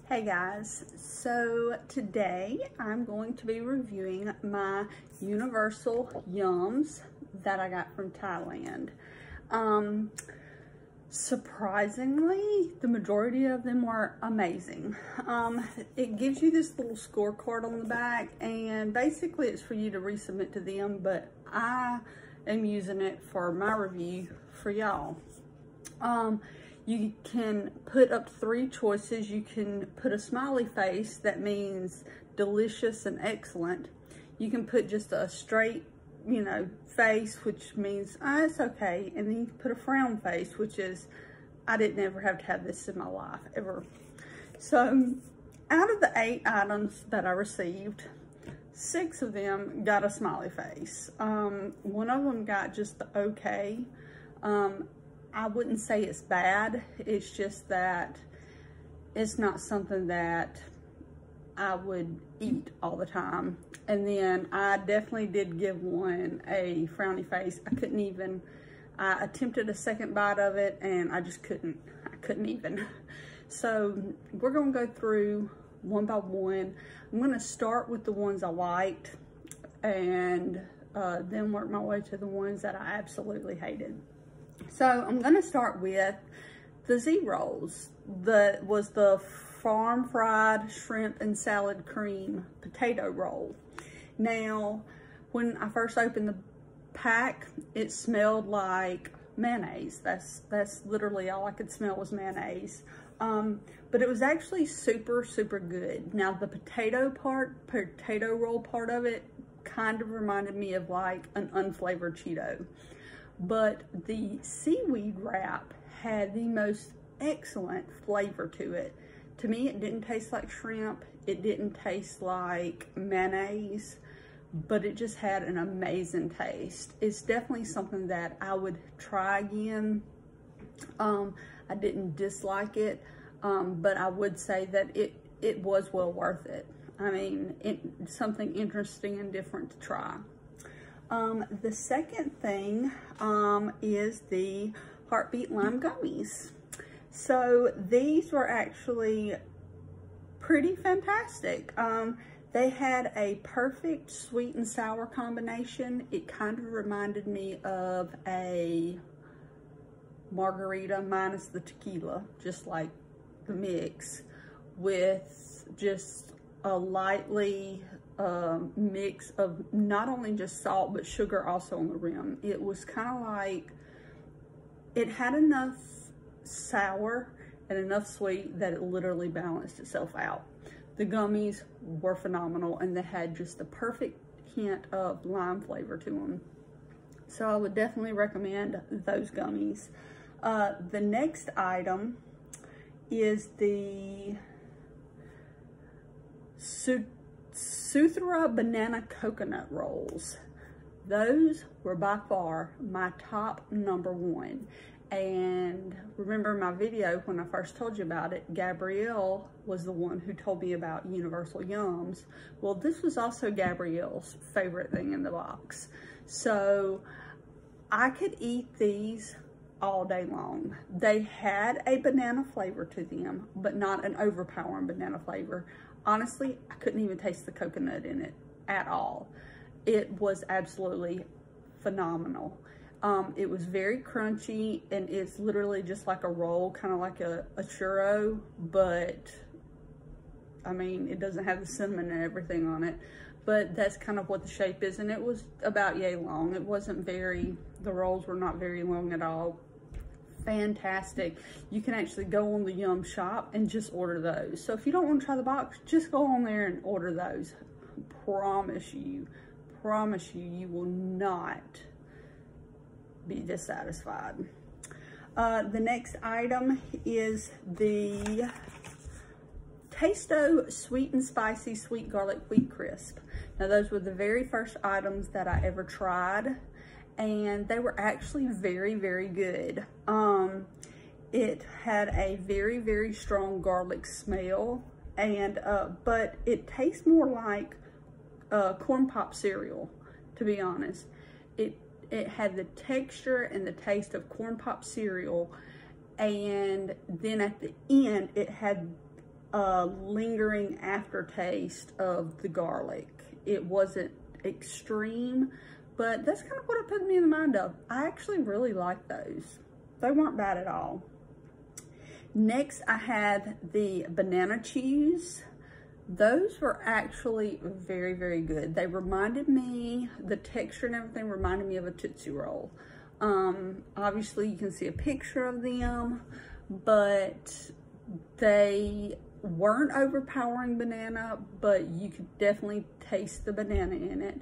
Hey guys, so today I'm going to be reviewing my Universal Yums that I got from Thailand. Surprisingly, the majority of them were amazing. It gives you this little scorecard on the back, and basically it's for you to resubmit to them, but I am using it for my review for y'all. You can put up to 3 choices. You can put a smiley face, that means delicious and excellent. You can put just a straight, face, which means, it's okay. And then you can put a frown face, which is, I didn't ever have to have this in my life, ever. So, out of the 8 items that I received, 6 of them got a smiley face. One of them got just the okay. I wouldn't say it's bad. It's just that it's not something that I would eat all the time. And then I definitely did give one a frowny face. I attempted a second bite of it and I just couldn't. I couldn't even. So we're gonna go through one by one. I'm gonna start with the ones I liked and then work my way to the ones that I absolutely hated. So I'm going to start with the Z-Rolls. That was the farm fried shrimp and salad cream potato roll. Now, when I first opened the pack, it smelled like mayonnaise. That's literally all I could smell was mayonnaise. But it was actually super, super good. Now the potato roll part of it kind of reminded me of like an unflavored Cheeto. But the seaweed wrap had the most excellent flavor to it. To me, it didn't taste like shrimp. It didn't taste like mayonnaise, but it just had an amazing taste. It's definitely something that I would try again. I didn't dislike it, but I would say that it was well worth it. I mean, it's something interesting and different to try. The second thing is the Heartbeat Lime Gummies. So these were actually pretty fantastic. They had a perfect sweet and sour combination. It kind of reminded me of a margarita minus the tequila, just like the mix, with just a lightly mix of not only just salt but sugar also on the rim. It was kind of like it had enough sour and enough sweet that it literally balanced itself out. The gummies were phenomenal and they had just the perfect hint of lime flavor to them. So I would definitely recommend those gummies. The next item is the Suthra Banana Coconut Rolls. Those were by far my top #1. And remember my video when I first told you about it, Gabrielle was the one who told me about Universal Yums. Well, this was also Gabrielle's favorite thing in the box. So I could eat these all day long. They had a banana flavor to them, but not an overpowering banana flavor. Honestly, I couldn't even taste the coconut in it at all. It was absolutely phenomenal. It was very crunchy, and it's literally just like a roll, kind of like a churro, but I mean, it doesn't have the cinnamon and everything on it, but that's kind of what the shape is, and it was about yay long. It wasn't the rolls were not very long at all. Fantastic. You can actually go on the Yum shop and just order those. So if you don't want to try the box, just go on there and order those. Promise you, you will not be dissatisfied. The next item is the Tasto Sweet and Spicy Sweet Garlic Wheat Crisp. Now those were the very first items that I ever tried, and they were actually very, very good. It had a very, very strong garlic smell, and but it tastes more like corn pop cereal, to be honest. It had the texture and the taste of corn pop cereal, and then at the end it had lingering aftertaste of the garlic. It wasn't extreme, but that's kind of what it put me in the mind of. I actually really like those. They weren't bad at all. Next, I had the banana chews. Those were actually very, very good. They reminded me, the texture and everything reminded me of a Tootsie Roll. Obviously you can see a picture of them, but they weren't overpowering banana, but you could definitely taste the banana in it.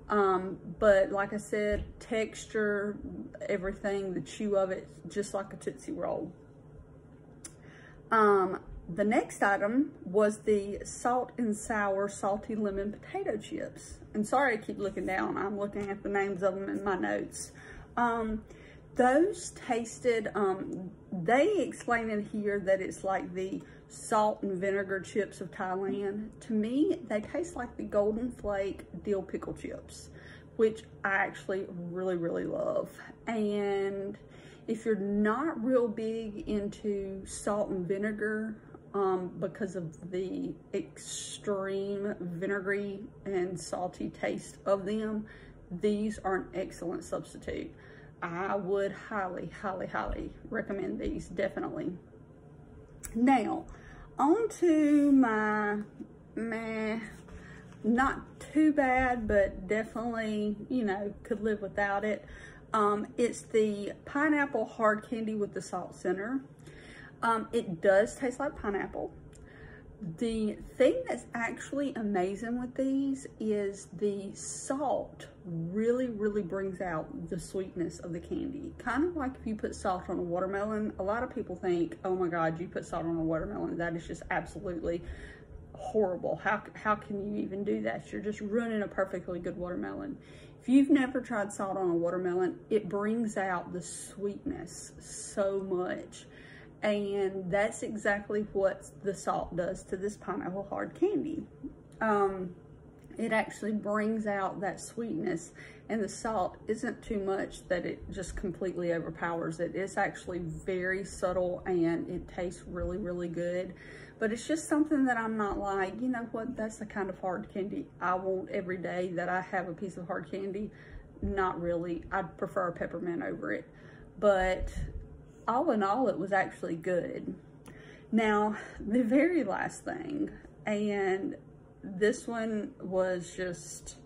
But like I said, texture, everything, the chew of it, just like a Tootsie Roll. The next item was the salt and sour salty lemon potato chips. And sorry I keep looking down, I'm looking at the names of them in my notes. Those tasted, they explain in here that it's like the salt and vinegar chips of Thailand. To me, they taste like the Golden Flake dill pickle chips, which I actually really, really love. And if you're not real big into salt and vinegar, because of the extreme vinegary and salty taste of them, these are an excellent substitute. I would highly, highly, highly recommend these, definitely. Now, on to my not too bad, but definitely, you know, could live without it. It's the pineapple hard candy with the salt center. It does taste like pineapple. The thing that's actually amazing with these is the salt really, really brings out the sweetness of the candy. Kind of like if you put salt on a watermelon. A lot of people think, oh my God, you put salt on a watermelon. That is just absolutely horrible. How can you even do that? You're just ruining a perfectly good watermelon. If you've never tried salt on a watermelon, it brings out the sweetness so much. And that's exactly what the salt does to this pineapple hard candy. It actually brings out that sweetness, and the salt isn't too much that it just completely overpowers it. It's actually very subtle and it tastes really, really good. But it's just something that I'm not like, you know what, that's the kind of hard candy I want every day, that I have a piece of hard candy. Not really. I'd prefer a peppermint over it. But all in all, it was actually good. Now, the very last thing, and this one was just,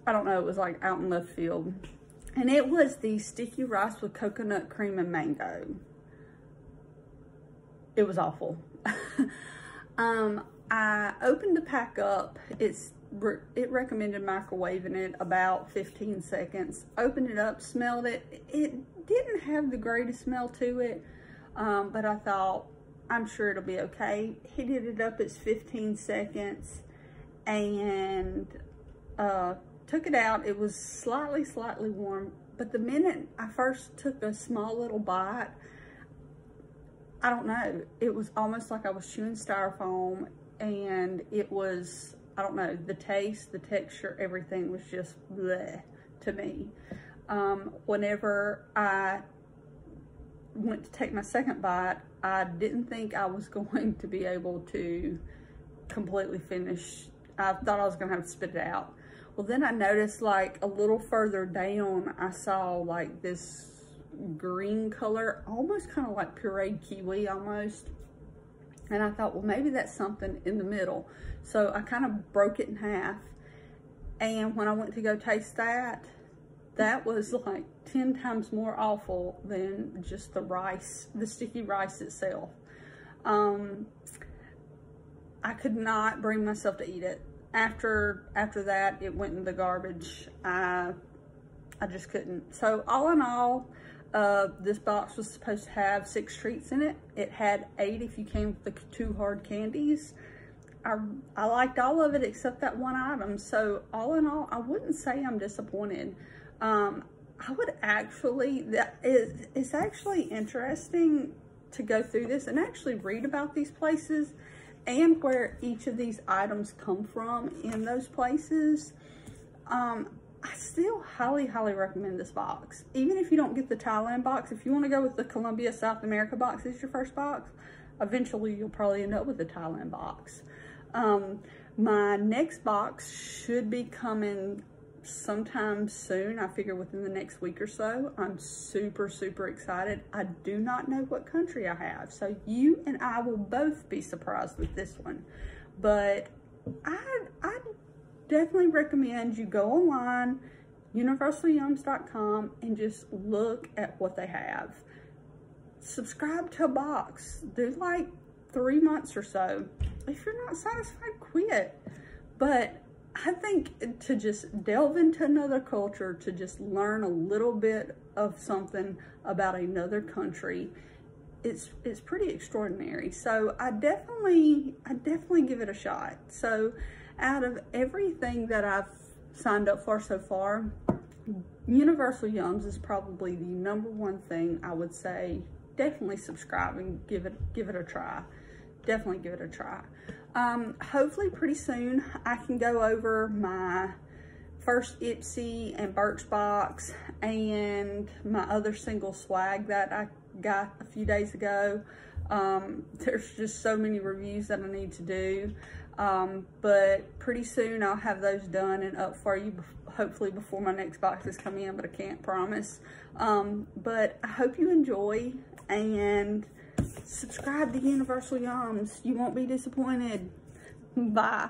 I don't know, it was like out in left field. And it was the sticky rice with coconut cream and mango. It was awful. I opened the pack up. It recommended microwaving it about 15 seconds. Opened it up, smelled it. It didn't have the greatest smell to it, but I thought, I'm sure it'll be okay. Heated it up, it's 15 seconds, and took it out. It was slightly warm, but the minute I first took a small little bite, I don't know, it was almost like I was chewing styrofoam, and it was, I don't know, the taste, the texture, everything was just bleh to me. Whenever I went to take my second bite, I didn't think I was going to be able to completely finish. I thought I was gonna have to spit it out. Well, then I noticed like a little further down, I saw like this green color, almost kind of like pureed kiwi almost. And I thought, well, maybe that's something in the middle. So I kind of broke it in half. And when I went to go taste that, that was like 10 times more awful than just the rice, the sticky rice itself. I could not bring myself to eat it. After that, it went in the garbage. I just couldn't. So all in all, this box was supposed to have 6 treats in it. It had 8 if you came with the 2 hard candies. I liked all of it except that one item. So all in all, I wouldn't say I'm disappointed. I would actually, it's actually interesting to go through this and actually read about these places and where each of these items come from in those places. I still highly, highly recommend this box. Even if you don't get the Thailand box, if you want to go with the Colombia South America box, it's your first box, eventually you'll probably end up with a Thailand box. My next box should be coming sometime soon. I figure within the next week or so. I'm super, super excited. I do not know what country I have, so you and I will both be surprised with this one. But I definitely recommend you go online, universalyums.com, and just look at what they have. Subscribe to a box. Do like 3 months or so. If you're not satisfied, quit. But I think to just delve into another culture, to just learn a little bit of something about another country, it's pretty extraordinary. So I definitely give it a shot. So out of everything that I've signed up for so far, Universal Yums is probably the #1 thing I would say. Definitely subscribe and give it a try. Definitely give it a try. Hopefully pretty soon I can go over my first Ipsy and Birchbox and my other single swag that I got a few days ago. There's just so many reviews that I need to do. But pretty soon I'll have those done and up for you, hopefully before my next boxes come in, but I can't promise. But I hope you enjoy, and subscribe to Universal Yums. You won't be disappointed. Bye.